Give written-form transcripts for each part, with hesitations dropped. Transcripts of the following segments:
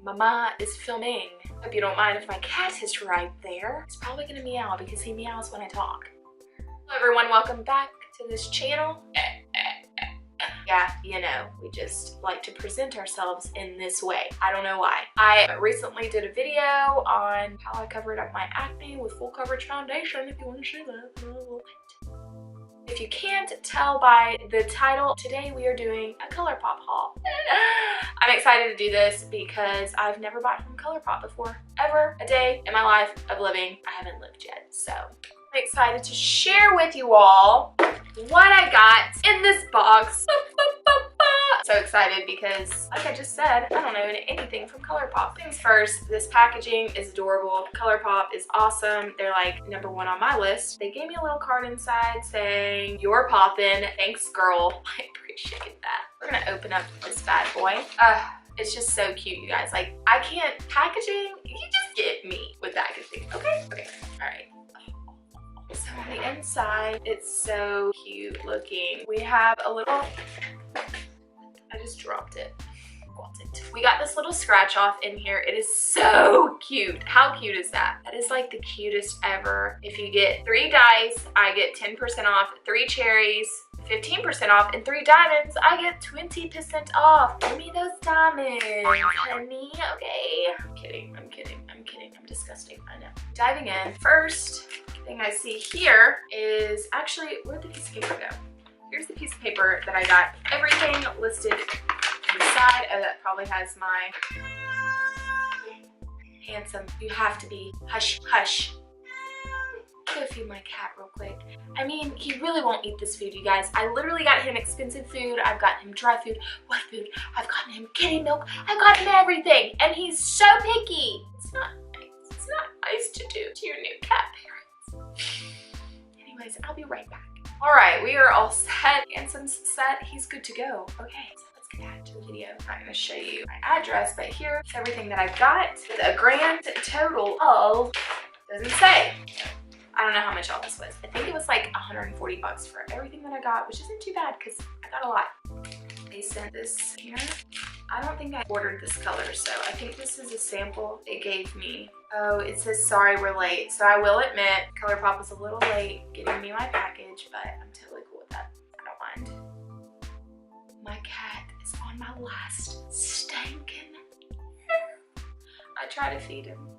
Mama is filming. Hope you don't mind if my cat is right there. He's probably gonna meow because he meows when I talk. Hello everyone, welcome back to this channel. Yeah, you know, we just like to present ourselves in this way. I don't know why. I recently did a video on how I covered up my acne with full coverage foundation, if you want to see that. If you can't tell by the title, today we are doing a Colourpop haul. I'm excited to do this because I've never bought from Colourpop before, ever a day in my life of living. I haven't lived yet, so I'm excited to share with you all what I got in this box. So excited because, like I just said, I don't know anything from Colourpop. Things first, this packaging is adorable. Colourpop is awesome. They're like #1 on my list. They gave me a little card inside saying, "You're poppin', thanks girl." I appreciate that. We're gonna open up this bad boy. It's just so cute, you guys. Like, I can't, packaging, you just get me with packaging, okay? Okay, all right. So on the inside, it's so cute looking. We have a little, I just dropped it. We got this little scratch off in here. It is so cute. How cute is that? That is like the cutest ever. If you get 3 dice, I get 10% off. 3 cherries, 15% off, and 3 diamonds, I get 20% off. Give me those diamonds, honey. Okay. I'm kidding. I'm kidding. I'm kidding. I'm disgusting. I know. Diving in. First thing I see here is actually, where'd the piece of paper go? Here's the piece of paper that I got. Everything listed inside. Oh, that probably has my handsome. You have to be hush, hush. Go feed my cat real quick. I mean, he really won't eat this food, you guys. I literally got him expensive food. I've gotten him dry food, wet food. I've gotten him kitty milk. I've gotten him everything, and he's so picky. It's not nice. It's not nice to do to your new cat parents. Anyways, I'll be right back. All right, we are all set. Hansom's set. He's good to go. Okay, so let's get back to the video. I'm not gonna show you my address, but here's everything that I've got with a grand total of, doesn't say. I don't know how much all this was. I think it was like 140 bucks for everything that I got, which isn't too bad because I got a lot. They sent this here. I don't think I ordered this color, so I think this is a sample they gave me. Oh, it says, "Sorry, we're late." So I will admit, Colourpop was a little late getting me my package, but I'm totally cool with that. I don't mind. My cat is on my last stinking. I try to feed him.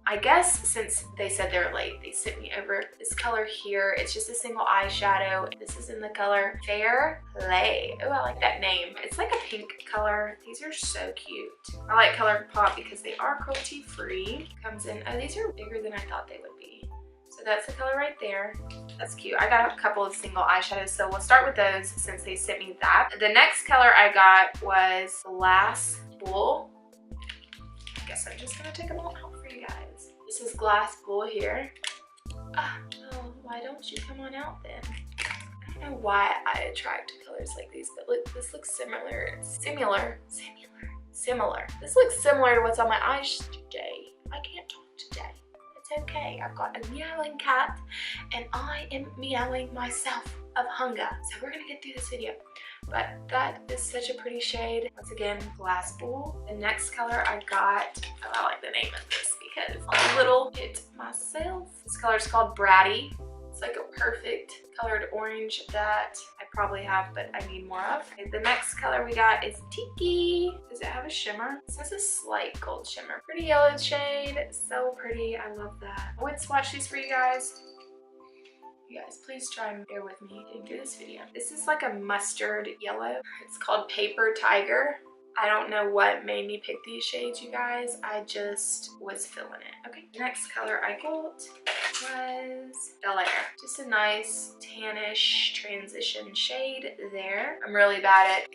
I guess since they said they're late, they sent me over this color here. It's just a single eyeshadow. This is in the color Fair Lay. Oh, I like that name. It's like a pink color. These are so cute. I like Colourpop because they are cruelty free. Comes in, oh, these are bigger than I thought they would be. So that's the color right there. That's cute. I got a couple of single eyeshadows, so we'll start with those since they sent me that. The next color I got was Glass Bull. I guess I'm just gonna take them all out for you guys. This is Glass Bull here. Oh, why don't you come on out then? I don't know why I attract colors like these, but look, this looks similar. Similar. This looks similar to what's on my eyes today. I can't talk today. It's okay. I've got a meowing cat and I am meowing myself of hunger. So we're gonna get through this video. But that is such a pretty shade. Once again, Glass Bull. The next color I got, oh, I like the name of this because I'm a little hit myself. This color is called Bratty. It's like a perfect colored orange that I probably have, but I need more of. Okay, the next color we got is Tiki. Does it have a shimmer? This has a slight gold shimmer. Pretty yellow shade, so pretty. I love that. I would swatch these for you guys. You guys, please try and bear with me getting through this video. This is like a mustard yellow. It's called Paper Tiger. I don't know what made me pick these shades, you guys. I just was feeling it. Okay, next color I got was Bel Air. Just a nice tannish transition shade there. I'm really bad at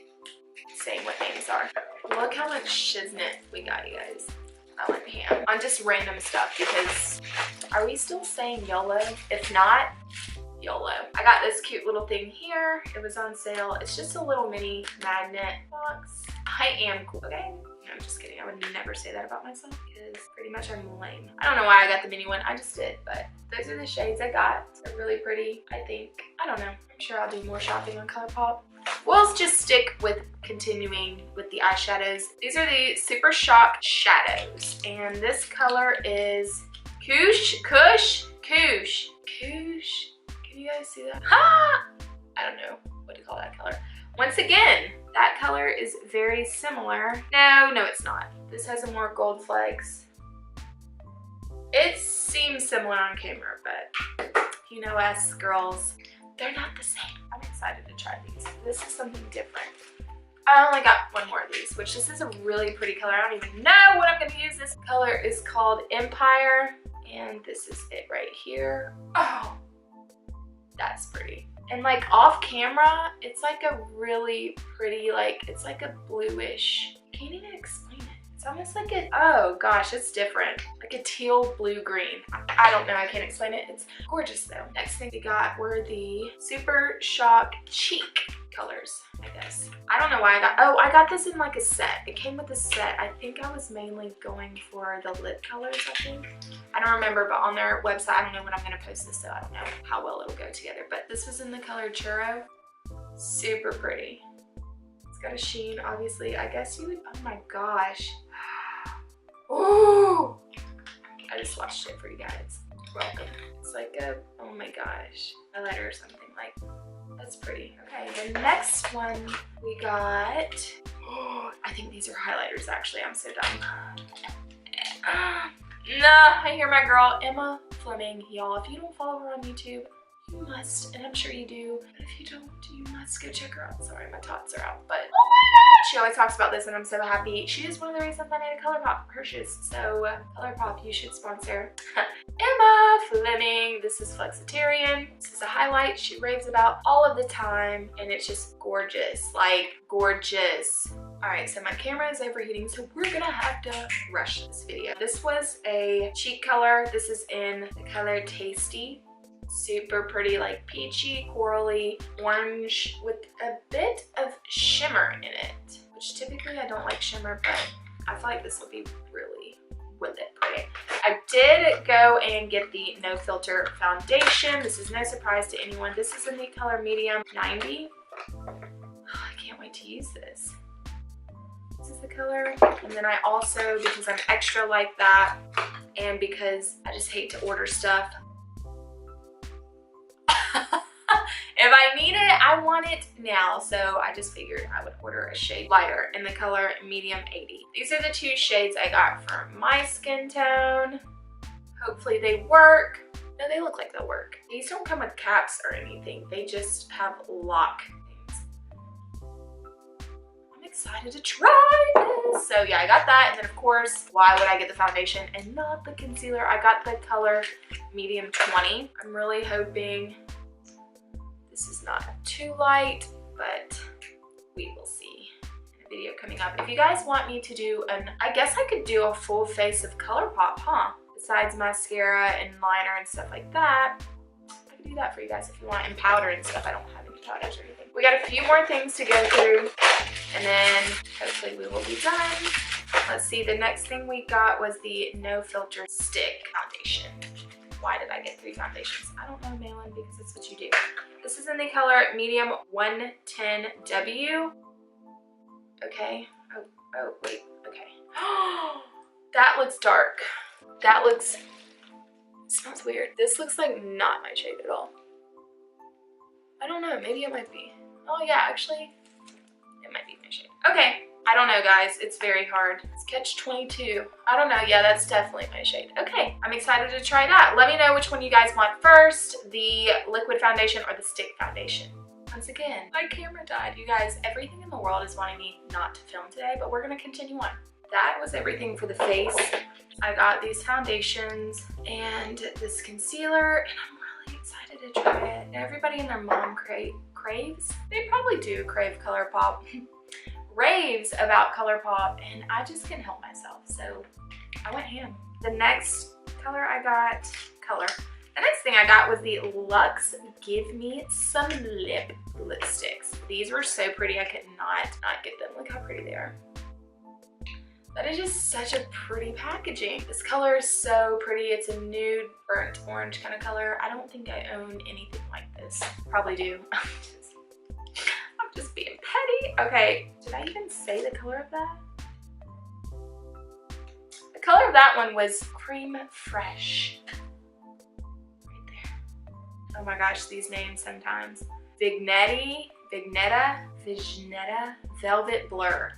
saying what names are. Look how much shiznit we got, you guys. I went ham on just random stuff because are we still saying YOLO? If not, YOLO. I got this cute little thing here. It was on sale. It's just a little mini magnet box. I am cool, okay? No, I'm just kidding. I would never say that about myself because pretty much I'm lame. I don't know why I got the mini one. I just did, but those are the shades I got. They're really pretty, I think. I don't know. I'm sure I'll do more shopping on Colourpop. We'll just stick with continuing with the eyeshadows. These are the Super Shock Shadows, and this color is Kush. Can you guys see that? Ha! I don't know what to call that color. Once again, that color is very similar. No, it's not. This has a more gold flakes. It seems similar on camera, but you know us girls, they're not the same. I'm excited to try these. This is something different. I only got one more of these, which this is a really pretty color. I don't even know what I'm gonna use. This color is called Empire, and this is it right here. Oh, that's pretty. And like off camera, it's like a really pretty, like, it's like a bluish. I can't even explain it. It's almost like a, oh gosh, it's different. Like a teal blue green. I don't know, I can't explain it. It's gorgeous though. Next thing we got were the Super Shock Cheek colors, I guess. I don't know why I got this in like a set. It came with a set. I think I was mainly going for the lip colors, I think. I don't remember, but on their website, I don't know when I'm gonna post this, so I don't know how well it'll go together. But this was in the color Churro. Super pretty. It's got a sheen, obviously. I guess you would, oh my gosh. Ooh! I just swatched it for you guys. Welcome. It's like a, oh my gosh, highlighter or something. Like, that's pretty. Okay, the next one we got, oh, I think these are highlighters actually. I'm so dumb. Nah, I hear my girl Emma Fleming. Y'all, if you don't follow her on YouTube, you must, and I'm sure you do. But if you don't, you must go check her out. Sorry, my tots are out, but oh my god! She always talks about this and I'm so happy. She is one of the reasons I made a Colourpop purchase. So Colourpop, you should sponsor Emma Fleming. This is Flexitarian. This is a highlight she raves about all of the time, and it's just gorgeous, like gorgeous. All right, so my camera is overheating, so we're gonna have to rush this video. This was a cheek color. This is in the color Tasty. Super pretty, like peachy, corally, orange with a bit of shimmer in it, which typically I don't like shimmer, but I feel like this will be really pretty. I did go and get the No Filter foundation. This is no surprise to anyone. This is in the color Medium 90. Oh, I can't wait to use this. This is the color. And then I also, because I'm extra like that, and because I just hate to order stuff, if I need it, I want it now. So I just figured I would order a shade lighter in the color Medium 80. These are the two shades I got for my skin tone. Hopefully they work. No, they look like they'll work. These don't come with caps or anything. They just have lock things. I'm excited to try this. So yeah, I got that. And then of course, why would I get the foundation and not the concealer? I got the color Medium 20. I'm really hoping this is not too light, but we will see in a video coming up. If you guys want me to do I guess I could do a full face of Colourpop, huh? Besides mascara and liner and stuff like that. I could do that for you guys if you want, and powder and stuff. I don't have any powders or anything. We got a few more things to go through, and then hopefully we will be done. Let's see, the next thing we got was the No Filter Stick Foundation. Why did I get 3 foundations? I don't know, Malin, because it's what you do. This is in the color Medium 110W. Okay. Oh, wait. Okay. That looks dark. That looks, it smells weird. This looks like not my shade at all. I don't know, maybe it might be. Oh yeah, actually, it might be my shade. Okay. I don't know, guys. It's very hard. It's catch 22. I don't know. Yeah, that's definitely my shade. Okay, I'm excited to try that. Let me know which one you guys want first, the liquid foundation or the stick foundation. Once again, my camera died. You guys, everything in the world is wanting me not to film today, but we're gonna continue on. That was everything for the face. I got these foundations and this concealer, and I'm really excited to try it. Everybody and their mom craves? They probably do crave Colourpop. Raves about Colourpop, and I just can't help myself, so I went ham. The next color I got, the next thing I got was the Luxe Give Me Some lipsticks. These were so pretty, I could not get them. Look how pretty they are. That is just such a pretty packaging. This color is so pretty. It's a nude burnt orange kind of color. I don't think I own anything like this. Probably do. I'm just being Okay, did I even say the color of that? The color of that one was Cream Fresh. Right there. Oh my gosh, these names sometimes. Vignetta, Velvet Blur.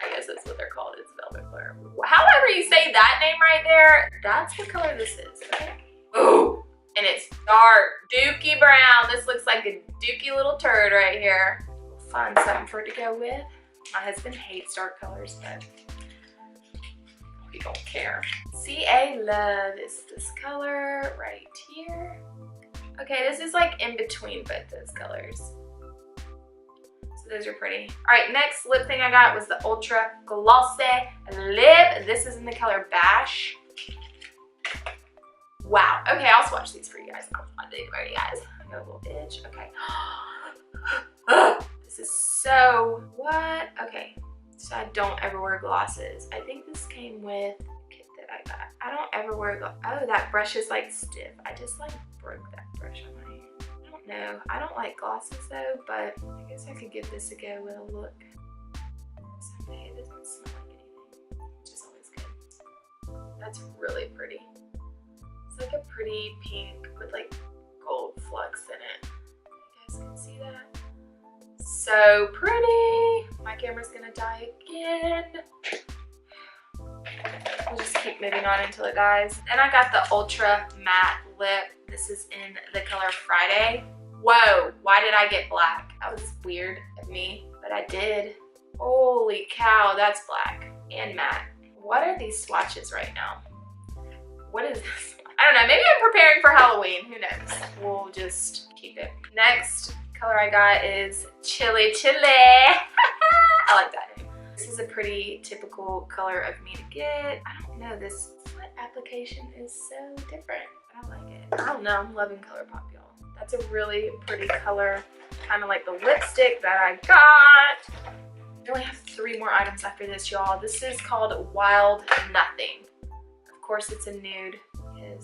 I guess that's what they're called, it's Velvet Blur. However you say that name right there, that's what color this is, okay? Ooh, and it's dark, dookie brown. This looks like a dookie little turd right here. We'll find something for it to go with. My husband hates dark colors, but we don't care. CA Love is this color right here. Okay, this is like in between both those colors. So those are pretty. All right, next lip thing I got was the Ultra Glossy Lip. This is in the color Bash. Wow, okay, I'll swatch these for you guys. I'm doing it, guys. I got a little itch, okay. This is so, what? Okay, so I don't ever wear glosses. I think this came with the kit that I got. I don't ever wear, oh, that brush is like stiff. I just like broke that brush on my hand. I don't know. I don't like glosses though, but I guess I could give this a go with a look someday. It doesn't smell like anything, which is always good. That's really pretty. It's like a pretty pink with like gold flux in it. You guys can see that? So pretty. My camera's gonna die again. We'll just keep moving on until it dies. Then I got the Ultra Matte Lip. This is in the color Friday. Whoa, why did I get black? That was weird of me, but I did. Holy cow, that's black and matte. What are these swatches right now? What is this? I don't know, maybe I'm preparing for Halloween, who knows? We'll just keep it. Next color I got is Chili Chili. I like that name. This is a pretty typical color of me to get. I don't know, this foot application is so different. I like it. I don't know, I'm loving Colourpop, y'all. That's a really pretty color, kind of like the lipstick that I got. I only have 3 more items after this, y'all. This is called Wild Nothing. Of course, it's a nude.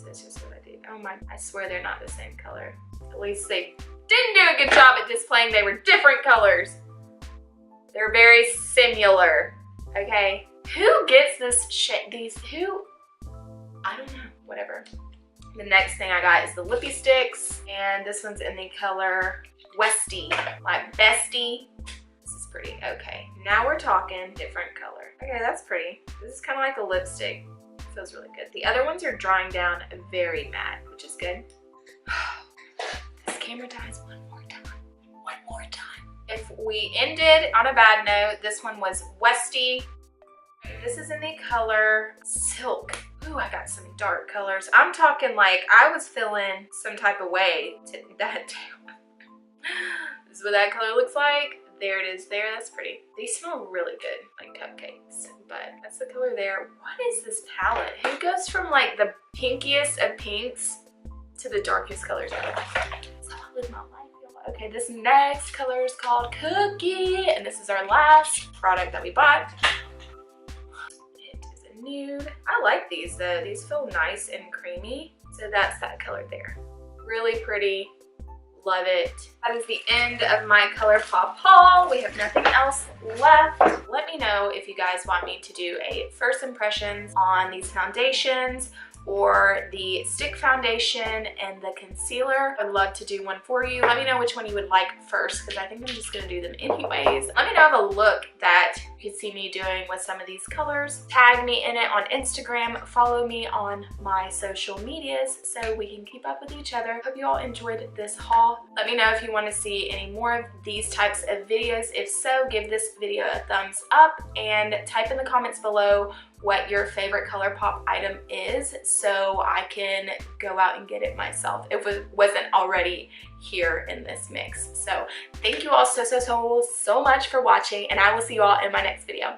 That's just what I do. Oh my, I swear they're not the same color. At least they didn't do a good job at displaying they were different colors. They're very similar, okay? Who gets this shit, I don't know, whatever. The next thing I got is the lippy sticks, and this one's in the color Westie, like bestie. This is pretty, okay. Now we're talking different color. Okay, that's pretty. This is kind of like a lipstick. Feels really good. The other ones are drying down very matte, which is good. This camera dies one more time. One more time. If we ended on a bad note, this one was Westie. This is in the color Silk. Ooh, I got some dark colors. I'm talking like I was feeling some type of way to that. This is what that color looks like. There it is there, that's pretty. These smell really good, like cupcakes, but that's the color there. What is this palette? Who goes from like the pinkiest of pinks to the darkest colors ever? That's how I live my life, y'all. Okay, this next color is called Cookie, and this is our last product that we bought. It is a nude. I like these though. These feel nice and creamy. So that's that color there. Really pretty. Love it. That is the end of my Colourpop haul. We have nothing else left. Let me know if you guys want me to do a first impressions on these foundations or the stick foundation and the concealer. I'd love to do one for you. Let me know which one you would like first, because I think I'm just gonna do them anyways. Let me know of a look that you could see me doing with some of these colors. Tag me in it on Instagram. Follow me on my social medias so we can keep up with each other. Hope you all enjoyed this haul. Let me know if you want to see any more of these types of videos. If so, give this video a thumbs up and type in the comments below what your favorite Colourpop item is so I can go out and get it myself if it wasn't already here in this mix. So thank you all so much for watching, and I will see you all in my next video.